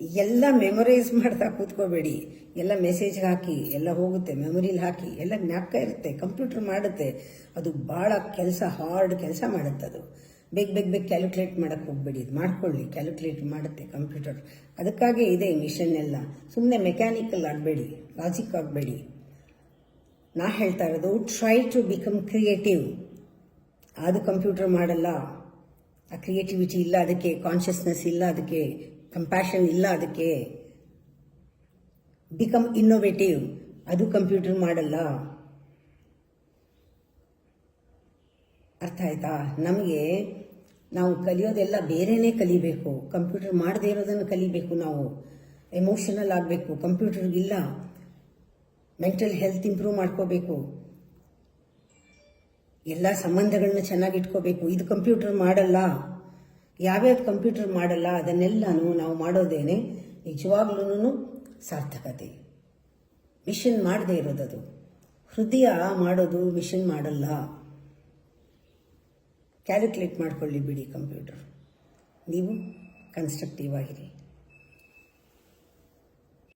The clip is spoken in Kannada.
ಎಲ್ಲ ಮೆಮೊರೈಸ್ ಮಾಡ್ತಾ ಕೂತ್ಕೋಬೇಡಿ. ಎಲ್ಲ ಮೆಸೇಜ್ ಹಾಕಿ, ಎಲ್ಲ ಹೋಗುತ್ತೆ ಮೆಮೊರಿಲಿ ಹಾಕಿ, ಎಲ್ಲ ಜ್ಞಾಪಕ ಇರುತ್ತೆ. ಕಂಪ್ಯೂಟರ್ ಮಾಡುತ್ತೆ, ಅದು ಭಾಳ ಕೆಲಸ, ಹಾರ್ಡ್ ಕೆಲಸ ಮಾಡುತ್ತೆ. ಅದು ಬೇಗ ಕ್ಯಾಲ್ಕುಲೇಟ್ ಮಾಡೋಕ್ಕೆ ಹೋಗ್ಬೇಡಿ. ಇದು ಮಾಡ್ಕೊಳ್ಳಿ, ಕ್ಯಾಲ್ಕುಲೇಟ್ ಮಾಡುತ್ತೆ ಕಂಪ್ಯೂಟರ್. ಅದಕ್ಕಾಗಿ ಇದೆ ಮಿಷನ್ ಎಲ್ಲ. ಸುಮ್ಮನೆ ಮೆಕ್ಯಾನಿಕಲ್ ಆಗಬೇಡಿ, ಲಾಜಿಕ್ ಆಗಬೇಡಿ. ನಾ ಹೇಳ್ತಾ ಇರೋದು ಟ್ರೈ ಟು ಬಿಕಮ್ ಕ್ರಿಯೇಟಿವ್. ಅದು ಕಂಪ್ಯೂಟರ್ ಮಾಡಲ್ಲ. ಆ ಕ್ರಿಯೇಟಿವಿಟಿ ಇಲ್ಲ ಅದಕ್ಕೆ, ಕಾನ್ಷಿಯಸ್ನೆಸ್ ಇಲ್ಲ ಅದಕ್ಕೆ, ಕಂಪ್ಯಾಷನ್ ಇಲ್ಲ ಅದಕ್ಕೆ. ಬಿಕಮ್ ಇನ್ನೋವೇಟಿವ್, ಅದು ಕಂಪ್ಯೂಟರ್ ಮಾಡಲ್ಲ. ಅರ್ಥ ಆಯ್ತಾ? ನಮಗೆ ನಾವು ಕಲಿಯೋದೆಲ್ಲ ಬೇರೆನೇ ಕಲಿಬೇಕು. ಕಂಪ್ಯೂಟರ್ ಮಾಡದೇ ಇರೋದನ್ನು ಕಲಿಬೇಕು. ನಾವು ಎಮೋಷನಲ್ ಆಗಬೇಕು. ಕಂಪ್ಯೂಟರ್ಗಿಲ್ಲ. ಮೆಂಟಲ್ ಹೆಲ್ತ್ ಇಂಪ್ರೂವ್ ಮಾಡ್ಕೋಬೇಕು. ಎಲ್ಲ ಸಂಬಂಧಗಳನ್ನ ಚೆನ್ನಾಗಿ ಇಟ್ಕೋಬೇಕು. ಇದು ಕಂಪ್ಯೂಟರ್ ಮಾಡಲ್ಲ. ಯಾವ್ಯಾವ ಕಂಪ್ಯೂಟರ್ ಮಾಡಲ್ಲ ಅದನ್ನೆಲ್ಲನೂ ನಾವು ಮಾಡೋದೇನೆ ನಿಜವಾಗ್ಲೂ ಸಾರ್ಥಕತೆ. ಮಿಷನ್ ಮಾಡದೇ ಇರೋದದು. ಹೃದಯ ಮಾಡೋದು ಮಿಷನ್ ಮಾಡಲ್ಲ. ಕ್ಯಾಲ್ಕುಲೇಟ್ ಮಾಡ್ಕೊಳ್ಳಿ ಬಿಡಿ ಕಂಪ್ಯೂಟರ್. ನೀವು ಕನ್ಸ್ಟ್ರಕ್ಟಿವ್ ಆಗಿರಿ.